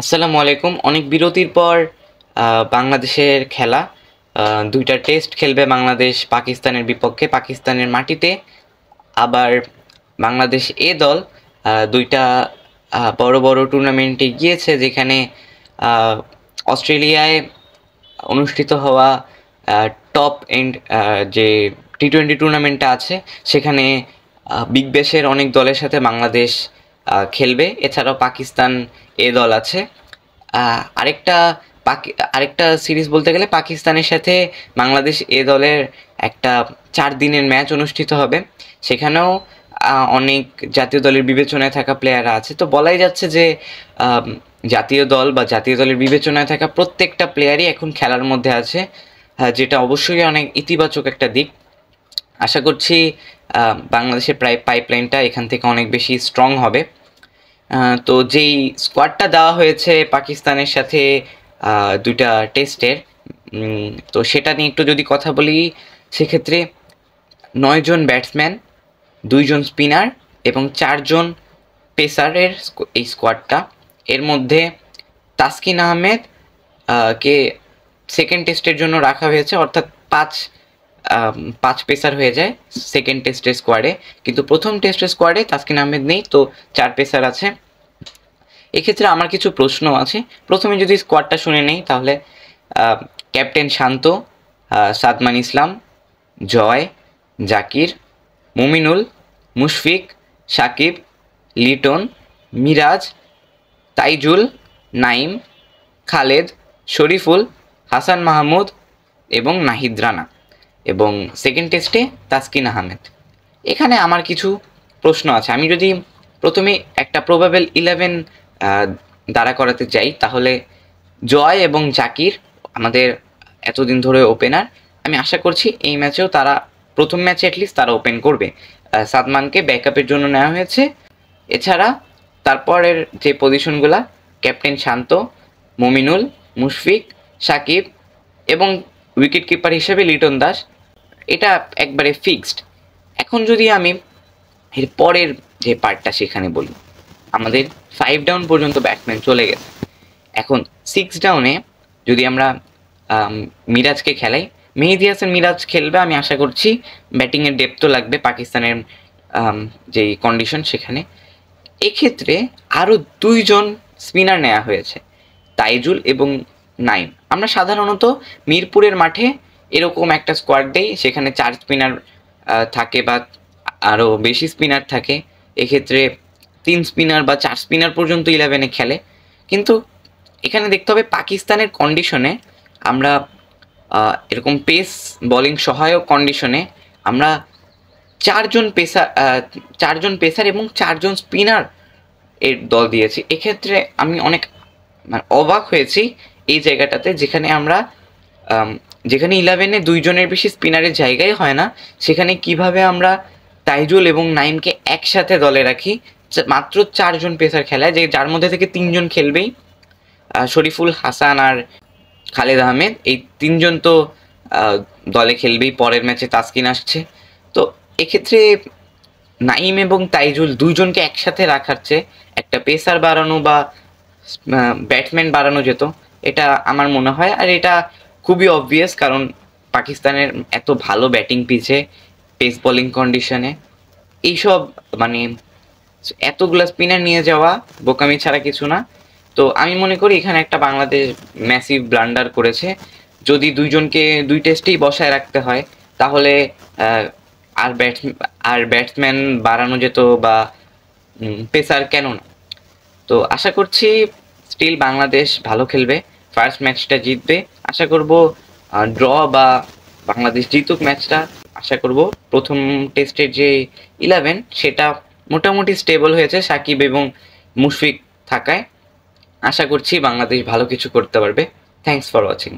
আসসালামু আলাইকুম। অনেক বিরতির পর বাংলাদেশের খেলা, দুইটা টেস্ট খেলবে বাংলাদেশ পাকিস্তানের বিপক্ষে পাকিস্তানের মাটিতে। আবার বাংলাদেশ এ দল দুইটা বড় বড় টুর্নামেন্টে গিয়েছে, যেখানে আহ, অস্ট্রেলিয়ায় অনুষ্ঠিত হওয়া টপ এন্ড যে টি-20 টুর্নামেন্টটা আছে, সেখানে বিগ ব্যাশের অনেক দলের সাথে বাংলাদেশ খেলবে। এছাড়াও পাকিস্তান এ দল আছে। আরেকটা আরেকটা সিরিজ বলতে গেলে পাকিস্তানের সাথে বাংলাদেশ এ দলের একটা 4 দিনের ম্যাচ অনুষ্ঠিত হবে। সেখানেও অনেক জাতীয় দলের বিবেচনায় থাকা প্লেয়াররা আছে। তো বলাই যাচ্ছে যে আম, জাতীয় দল বা জাতীয় দলের বিবেচনায় থাকা প্রত্যেকটা প্লেয়ারই এখন খেলার মধ্যে আছে, যেটা অবশ্যই অনেক ইতিবাচক একটা দিক। আশা করছি বাংলাদেশের পাইপলাইনটা এখান থেকে অনেক বেশি স্ট্রং হবে। তো যেই স্কোয়াডটা দেওয়া হয়েছে পাকিস্তানের সাথে দুইটা টেস্টের, তো সেটা নিয়ে একটু যদি কথা বলি, সেক্ষেত্রে 9 জন ব্যাটসম্যান, 2 জন স্পিনার এবং 4 জন পেসারের এই স্কোয়াডটা। এর মধ্যে তাসকিন আহমেদ কে সেকেন্ড টেস্টের জন্য রাখা হয়েছে, অর্থাৎ পাঁচ পেসার হয়ে যায় সেকেন্ড টেস্টের স্কোয়াডে। কিন্তু প্রথম টেস্টের স্কোয়াডে তাসকিন আহমেদ নেই, তো 4 পেসার আছে। এক্ষেত্রে আমার কিছু প্রশ্ন আছে। প্রথমে যদি স্কোয়াডটা শুনে নেই, তাহলে ক্যাপ্টেন শান্ত, সাদমান ইসলাম, জয়, জাকির, মুমিনুল, মুশফিক, সাকিব, লিটন, মিরাজ, তাইজুল, নাইম, খালেদ, শরীফুল, হাসান মাহমুদ এবং নাহিদ রানা, এবং সেকেন্ড টেস্টে তাসকিন আহমেদ। এখানে আমার কিছু প্রশ্ন আছে। আমি যদি প্রথমে একটা প্রবাবেল 11 দাঁড়া করাতে চাই, তাহলে জয় এবং জাকির আমাদের এতদিন ধরে ওপেনার। আমি আশা করছি এই ম্যাচেও তারা প্রথম ম্যাচে অ্যাটলিস্ট তারা ওপেন করবে। সাদমানকে ব্যাকআপের জন্য নেওয়া হয়েছে। এছাড়া তারপরের যে পজিশনগুলা, ক্যাপ্টেন শান্ত, মুমিনুল, মুশফিক, সাকিব এবং উইকেট কিপার হিসেবে লিটন দাস, এটা একবারে ফিক্সড। এখন যদি আমি এর পরের যে পার্টটা সেখানে বলি, আমাদের 5 ডাউন পর্যন্ত ব্যাটসম্যান চলে গেছে। এখন 6 ডাউনে যদি আমরা মিরাজকে খেলাই, মেহেদী হাসান মিরাজ খেলবে। আমি আশা করছি ব্যাটিংয়ের ডেপথও লাগবে পাকিস্তানের যেই কন্ডিশন সেখানে। এক্ষেত্রে আরও 2 জন স্পিনার নেওয়া হয়েছে, তাইজুল এবং নাইম। আমরা সাধারণত মিরপুরের মাঠে এরকম একটা স্কোয়াড দেই, সেখানে 4 স্পিনার থাকে বা আরও বেশি স্পিনার থাকে। এক্ষেত্রে 3 স্পিনার বা 4 স্পিনার পর্যন্ত 11-এ খেলে। কিন্তু এখানে দেখতে হবে পাকিস্তানের কন্ডিশনে আমরা এরকম পেস বোলিং সহায়ক কন্ডিশনে আমরা 4 জন পেসার এবং 4 জন স্পিনার এর দল দিয়েছি। এক্ষেত্রে আমি অনেক অবাক হয়েছি এই জায়গাটাতে, যেখানে 11-এ 2 জনের বেশি স্পিনারের জায়গায় হয় না, সেখানে কিভাবে আমরা তাইজুল এবং নাইমকে একসাথে দলে রাখি। মাত্র 4 জন পেসার খেলায়, যার মধ্যে থেকে 3 জন খেলবেই, শরীফুল, হাসান আর খালেদ আহমেদ। এই 3 জন তো দলে খেলবেই। পরের ম্যাচে তাসকিন আসছে। তো এক্ষেত্রে নাইম এবং তাইজুল 2 জনকে একসাথে রাখার চেয়ে একটা পেসার বাড়ানো বা ব্যাটসম্যান বাড়ানো যেত, এটা আমার মনে হয়। আর এটা খুবই অবভিয়াস, কারণ পাকিস্তানের এত ভালো ব্যাটিং পিচে, পেস বোলিং কন্ডিশনে এইসব মানে এতগুলা স্পিনার নিয়ে যাওয়া বোকামি ছাড়া কিছু না। তো আমি মনে করি এখানে একটা বাংলাদেশ ম্যাসিভ ব্লান্ডার করেছে। যদি 2 জনকে 2 টেস্টেই বসায় রাখতে হয়, তাহলে আর ব্যাটসম্যান বাড়ানো যেত বা পেসার কেন না। তো আশা করছি স্টিল বাংলাদেশ ভালো খেলবে, ফার্স্ট ম্যাচটা জিতবে। আশা করব ড্র বা বাংলাদেশ জিতুক ম্যাচটা। আশা করব প্রথম টেস্টের যে 11 সেটা মোটামুটি স্টেবল হয়েছে সাকিব এবং মুশফিক থাকায়। আশা করছি বাংলাদেশ ভালো কিছু করতে পারবে। Thanks for watching.